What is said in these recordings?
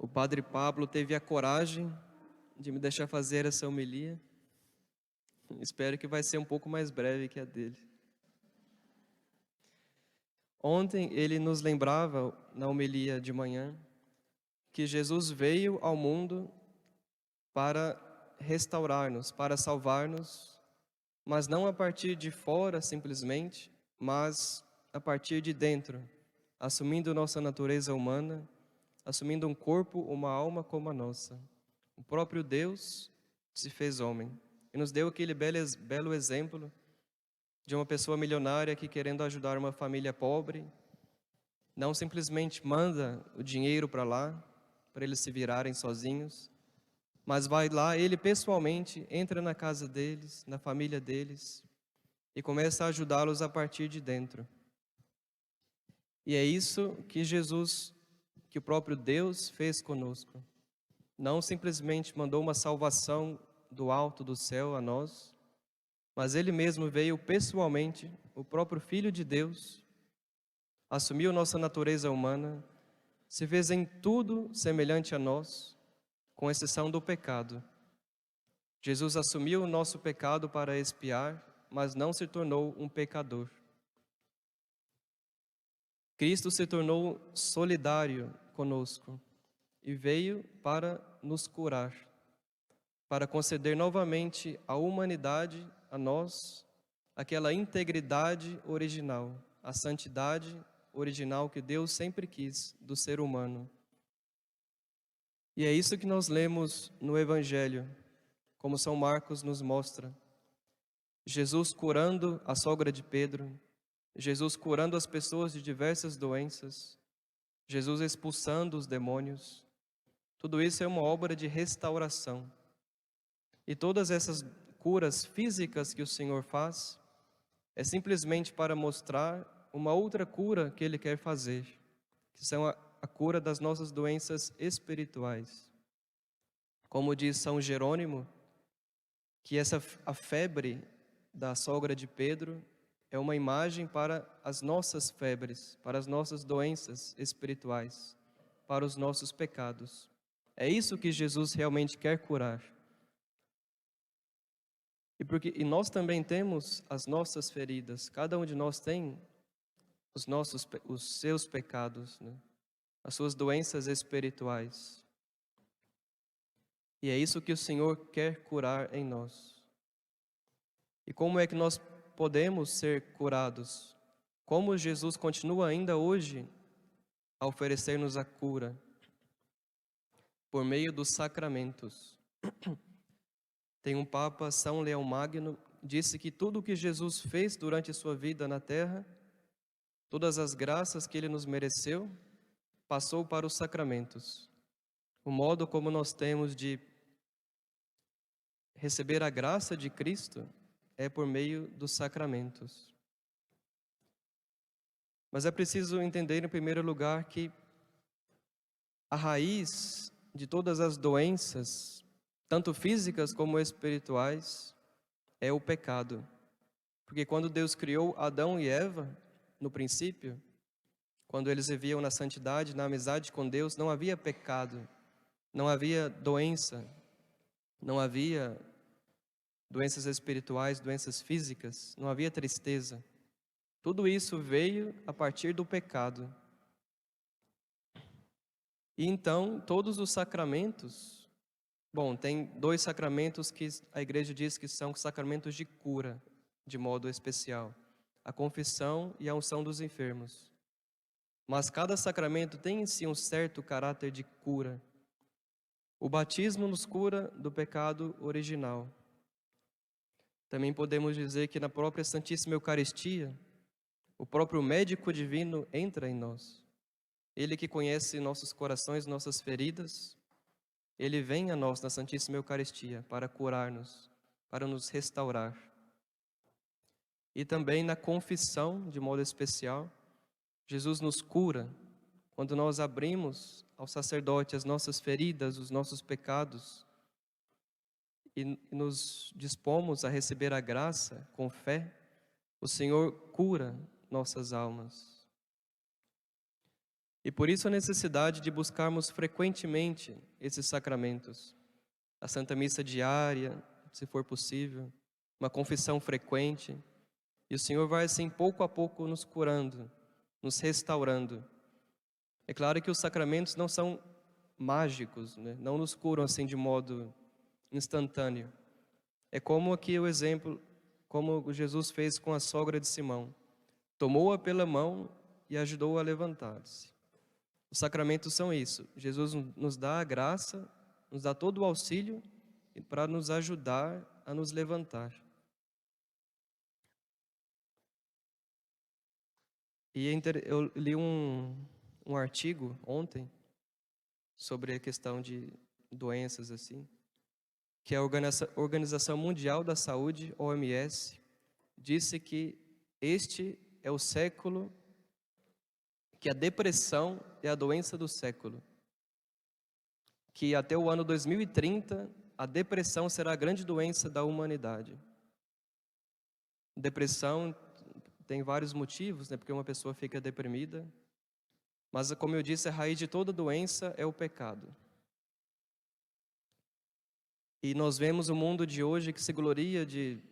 O padre Pablo teve a coragem de me deixar fazer essa homilia. Espero que vai ser um pouco mais breve que a dele. Ontem ele nos lembrava, na homilia de manhã, que Jesus veio ao mundo para restaurar-nos, para salvar-nos, mas não a partir de fora simplesmente, mas a partir de dentro, assumindo nossa natureza humana, assumindo um corpo, uma alma como a nossa. O próprio Deus se fez homem e nos deu aquele belo exemplo de uma pessoa milionária que, querendo ajudar uma família pobre, não simplesmente manda o dinheiro para lá, para eles se virarem sozinhos, mas vai lá, ele pessoalmente entra na casa deles, na família deles, e começa a ajudá-los a partir de dentro. E é isso que Jesus, que o próprio Deus fez conosco. Não simplesmente mandou uma salvação do alto do céu a nós, mas Ele mesmo veio pessoalmente, o próprio Filho de Deus, assumiu nossa natureza humana, se fez em tudo semelhante a nós, com exceção do pecado. Jesus assumiu o nosso pecado para expiar, mas não se tornou um pecador. Cristo se tornou solidário conosco e veio para nos curar, para conceder novamente à humanidade, a nós, aquela integridade original, a santidade original que Deus sempre quis do ser humano. E é isso que nós lemos no Evangelho, como São Marcos nos mostra. Jesus curando a sogra de Pedro, Jesus curando as pessoas de diversas doenças, Jesus expulsando os demônios. Tudo isso é uma obra de restauração. E todas essas curas físicas que o Senhor faz é simplesmente para mostrar uma outra cura que Ele quer fazer, que são a cura das nossas doenças espirituais. Como diz São Jerônimo, que a febre da sogra de Pedro é uma imagem para as nossas febres, para as nossas doenças espirituais, para os nossos pecados. É isso que Jesus realmente quer curar. E nós também temos as nossas feridas, cada um de nós tem os seus pecados, né? As suas doenças espirituais. E é isso que o Senhor quer curar em nós. E como é que nós podemos ser curados? Como Jesus continua ainda hoje a oferecer-nos a cura? Por meio dos sacramentos. Tem um Papa, São Leão Magno, disse que tudo o que Jesus fez durante sua vida na terra, todas as graças que Ele nos mereceu, passou para os sacramentos. O modo como nós temos de receber a graça de Cristo é por meio dos sacramentos. Mas é preciso entender, em primeiro lugar, que a raiz de todas as doenças, tanto físicas como espirituais, é o pecado. Porque quando Deus criou Adão e Eva, no princípio, quando eles viviam na santidade, na amizade com Deus, não havia pecado, não havia doença, não havia doenças espirituais, doenças físicas, não havia tristeza. Tudo isso veio a partir do pecado. E então, todos os sacramentos, tem 2 sacramentos que a igreja diz que são sacramentos de cura, de modo especial: a confissão e a unção dos enfermos. Mas cada sacramento tem em si um certo caráter de cura. O batismo nos cura do pecado original. Também podemos dizer que na própria Santíssima Eucaristia, o próprio médico divino entra em nós. Ele que conhece nossos corações, nossas feridas, Ele vem a nós na Santíssima Eucaristia para curar-nos, para nos restaurar. E também na confissão, de modo especial, Jesus nos cura quando nós abrimos ao sacerdote as nossas feridas, os nossos pecados, e nos dispomos a receber a graça com fé. O Senhor cura nossas almas. E por isso a necessidade de buscarmos frequentemente esses sacramentos. A Santa Missa diária, se for possível, uma confissão frequente. E o Senhor vai assim, pouco a pouco, nos curando, nos restaurando. É claro que os sacramentos não são mágicos, né? Não nos curam assim de modo instantâneo. É como aqui o exemplo, como Jesus fez com a sogra de Simão. Tomou-a pela mão e ajudou-a a levantar-se. Os sacramentos são isso. Jesus nos dá a graça, nos dá todo o auxílio para nos ajudar a nos levantar. E eu li um artigo ontem sobre a questão de doenças assim, que a Organização Mundial da Saúde, OMS, disse que este é o século, que a depressão é a doença do século. Que até o ano 2030, a depressão será a grande doença da humanidade. Depressão tem vários motivos, né? Porque uma pessoa fica deprimida. Mas, como eu disse, a raiz de toda doença é o pecado. E nós vemos o mundo de hoje que se gloria de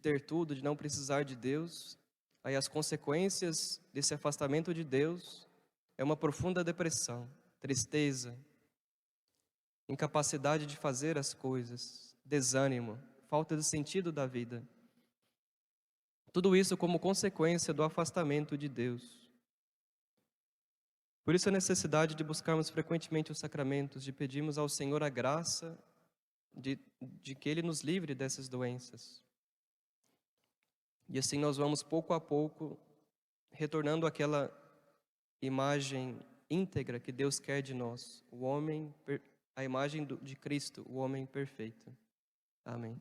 ter tudo, de não precisar de Deus. Aí as consequências desse afastamento de Deus é uma profunda depressão, tristeza, incapacidade de fazer as coisas, desânimo, falta de sentido da vida. Tudo isso como consequência do afastamento de Deus. Por isso a necessidade de buscarmos frequentemente os sacramentos, de pedirmos ao Senhor a graça de que Ele nos livre dessas doenças. E assim nós vamos pouco a pouco retornando àquela imagem íntegra que Deus quer de nós, a imagem de Cristo, o homem perfeito. Amém.